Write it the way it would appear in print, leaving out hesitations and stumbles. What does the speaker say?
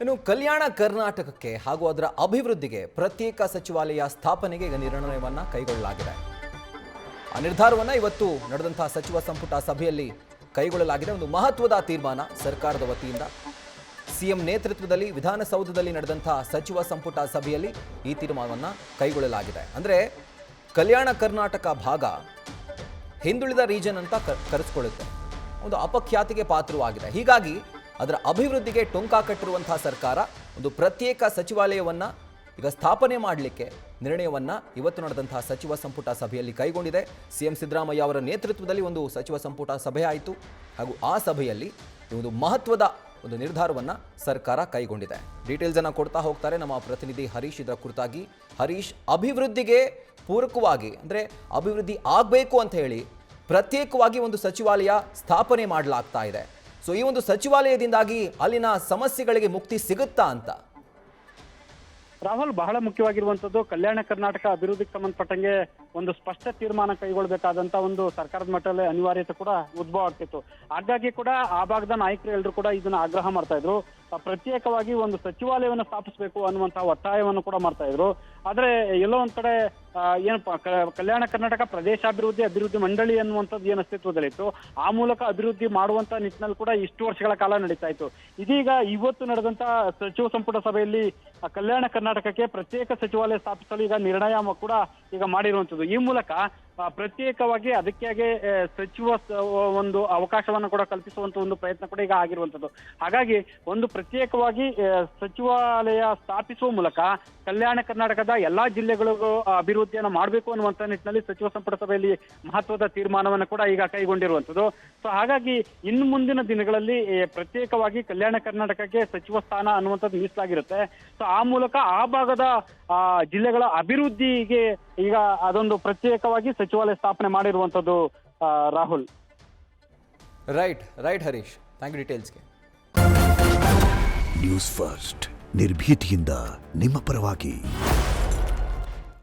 ಇನ್ನು ಕಲ್ಯಾಣ ಕರ್ನಾಟಕಕ್ಕೆ ಹಾಗೂ ಅದರ ಅಭಿವೃದ್ಧಿಗೆ ಪ್ರತ್ಯೇಕ ಸಚಿವಾಲಯ ಸ್ಥಾಪನೆಗೆ ಈಗ ನಿರ್ಣಯವನ್ನು ಕೈಗೊಳ್ಳಲಾಗಿದೆ. ಆ ನಿರ್ಧಾರವನ್ನು ಇವತ್ತು ನಡೆದಂತಹ ಸಚಿವ ಸಂಪುಟ ಸಭೆಯಲ್ಲಿ ಕೈಗೊಳ್ಳಲಾಗಿದೆ. ಒಂದು ಮಹತ್ವದ ತೀರ್ಮಾನ ಸರ್ಕಾರದ ವತಿಯಿಂದ ಸಿಎಂ ನೇತೃತ್ವದಲ್ಲಿ ವಿಧಾನಸೌಧದಲ್ಲಿ ನಡೆದಂತಹ ಸಚಿವ ಸಂಪುಟ ಸಭೆಯಲ್ಲಿ ಈ ತೀರ್ಮಾನವನ್ನು ಕೈಗೊಳ್ಳಲಾಗಿದೆ. ಅಂದರೆ ಕಲ್ಯಾಣ ಕರ್ನಾಟಕ ಭಾಗ ಹಿಂದುಳಿದ ರೀಜನ್ ಅಂತ ಕರೆಸಿಕೊಳ್ಳುತ್ತೆ, ಒಂದು ಅಪಖ್ಯಾತಿಗೆ ಪಾತ್ರವಾಗಿದೆ. ಹೀಗಾಗಿ ಅದರ ಅಭಿವೃದ್ಧಿಗೆ ಟೊಂಕ ಕಟ್ಟಿರುವಂತಹ ಸರ್ಕಾರ ಒಂದು ಪ್ರತ್ಯೇಕ ಸಚಿವಾಲಯವನ್ನು ಈಗ ಸ್ಥಾಪನೆ ಮಾಡಲಿಕ್ಕೆ ನಿರ್ಣಯವನ್ನು ಇವತ್ತು ನಡೆದಂತಹ ಸಚಿವ ಸಂಪುಟ ಸಭೆಯಲ್ಲಿ ಕೈಗೊಂಡಿದೆ. ಸಿಎಂ ಸಿದ್ದರಾಮಯ್ಯ ಅವರ ನೇತೃತ್ವದಲ್ಲಿ ಒಂದು ಸಚಿವ ಸಂಪುಟ ಸಭೆ ಆಯಿತು ಹಾಗೂ ಆ ಸಭೆಯಲ್ಲಿ ಒಂದು ಮಹತ್ವದ ಒಂದು ನಿರ್ಧಾರವನ್ನು ಸರ್ಕಾರ ಕೈಗೊಂಡಿದೆ. ಡೀಟೇಲ್ಸನ್ನು ಕೊಡ್ತಾ ಹೋಗ್ತಾರೆ ನಮ್ಮ ಪ್ರತಿನಿಧಿ ಹರೀಶ್. ಇದರ ಕುರಿತಾಗಿ ಹರೀಶ್, ಅಭಿವೃದ್ಧಿಗೆ ಪೂರಕವಾಗಿ ಅಂದರೆ ಅಭಿವೃದ್ಧಿ ಆಗಬೇಕು ಅಂತ ಹೇಳಿ ಪ್ರತ್ಯೇಕವಾಗಿ ಒಂದು ಸಚಿವಾಲಯ ಸ್ಥಾಪನೆ ಮಾಡಲಾಗ್ತಾ ಇದೆ. ಸೊ ಈ ಒಂದು ಸಚಿವಾಲಯದಿಂದಾಗಿ ಅಲ್ಲಿನ ಸಮಸ್ಯೆಗಳಿಗೆ ಮುಕ್ತಿ ಸಿಗುತ್ತಾ ಅಂತ? ರಾಹುಲ್, ಬಹಳ ಮುಖ್ಯವಾಗಿರುವಂತದ್ದು ಕಲ್ಯಾಣ ಕರ್ನಾಟಕ ಅಭಿವೃದ್ಧಿಗೆ ಸಂಬಂಧಪಟ್ಟಂಗೆ ಒಂದು ಸ್ಪಷ್ಟ ತೀರ್ಮಾನ ಕೈಗೊಳ್ಳಬೇಕಾದಂತ ಒಂದು ಸರ್ಕಾರದ ಮಟ್ಟದಲ್ಲಿ ಅನಿವಾರ್ಯತೆ ಕೂಡ ಉದ್ಭವ ಆಗ್ತಿತ್ತು. ಹಾಗಾಗಿ ಕೂಡ ಆ ಭಾಗದ ನಾಯಕರು ಎಲ್ಲರೂ ಕೂಡ ಇದನ್ನ ಆಗ್ರಹ ಮಾಡ್ತಾ ಇದ್ರು. ಪ್ರತ್ಯೇಕವಾಗಿ ಒಂದು ಸಚಿವಾಲಯವನ್ನು ಸ್ಥಾಪಿಸಬೇಕು ಅನ್ನುವಂತಹ ಒತ್ತಾಯವನ್ನು ಕೂಡ ಮಾಡ್ತಾ ಇದ್ರು. ಆದ್ರೆ ಎಲ್ಲೋ ಒಂದ್ ಕಡೆ ಏನಪ್ಪಾ ಕಲ್ಯಾಣ ಕರ್ನಾಟಕ ಅಭಿವೃದ್ಧಿ ಮಂಡಳಿ ಅನ್ನುವಂಥದ್ದು ಏನು ಅಸ್ತಿತ್ವದಲ್ಲಿತ್ತು, ಆ ಮೂಲಕ ಅಭಿವೃದ್ಧಿ ಮಾಡುವಂತ ನಿಟ್ಟಿನಲ್ಲಿ ಕೂಡ ಇಷ್ಟು ವರ್ಷಗಳ ಕಾಲ ನಡೀತಾ ಇತ್ತು. ಇದೀಗ ಇವತ್ತು ನಡೆದಂತ ಸಚಿವ ಸಂಪುಟ ಸಭೆಯಲ್ಲಿ ಕಲ್ಯಾಣ ಕರ್ನಾಟಕಕ್ಕೆ ಪ್ರತ್ಯೇಕ ಸಚಿವಾಲಯ ಸ್ಥಾಪಿಸಲು ಈಗ ನಿರ್ಣಯ ಕೂಡ ಈಗ ಮಾಡಿರುವಂತದ್ದು. ಈ ಮೂಲಕ ಪ್ರತ್ಯೇಕವಾಗಿ ಅದಕ್ಕಾಗಿ ಸಚಿವ ಒಂದು ಅವಕಾಶವನ್ನು ಕೂಡ ಕಲ್ಪಿಸುವಂತ ಒಂದು ಪ್ರಯತ್ನ ಕೂಡ ಈಗ ಆಗಿರುವಂತದ್ದು. ಹಾಗಾಗಿ ಒಂದು ಪ್ರತ್ಯೇಕವಾಗಿ ಸಚಿವಾಲಯ ಸ್ಥಾಪಿಸುವ ಮೂಲಕ ಕಲ್ಯಾಣ ಕರ್ನಾಟಕದ ಎಲ್ಲಾ ಜಿಲ್ಲೆಗಳಿಗೂ ಅಭಿವೃದ್ಧಿಯನ್ನು ಮಾಡಬೇಕು ಅನ್ನುವಂತ ನಿಟ್ಟಿನಲ್ಲಿ ಸಚಿವ ಸಂಪುಟ ಸಭೆಯಲ್ಲಿ ಮಹತ್ವದ ತೀರ್ಮಾನವನ್ನು ಕೂಡ ಈಗ ಕೈಗೊಂಡಿರುವಂತದ್ದು. ಸೊ ಹಾಗಾಗಿ ಇನ್ನು ಮುಂದಿನ ದಿನಗಳಲ್ಲಿ ಪ್ರತ್ಯೇಕವಾಗಿ ಕಲ್ಯಾಣ ಕರ್ನಾಟಕಕ್ಕೆ ಸಚಿವ ಸ್ಥಾನ ಅನ್ನುವಂಥದ್ದು ಮೀಸಲಾಗಿರುತ್ತೆ. ಸೊ ಆ ಮೂಲಕ ಆ ಭಾಗದ ಜಿಲ್ಲೆಗಳ ಅಭಿವೃದ್ಧಿಗೆ ಈಗ ಅದೊಂದು ಪ್ರತ್ಯೇಕವಾಗಿ ಸಚಿವಾಲಯ ಸ್ಥಾಪನೆ ಮಾಡಿರುವಂತದ್ದು. Rahul, right Harish, thank you ಡೀಟೇಲ್ಸ್ಗೆ. ನ್ಯೂಸ್ ಫಸ್ಟ್ ನಿರ್ಭೀತಿಯಿಂದ ನಿಮ್ಮ ಪರವಾಗಿ.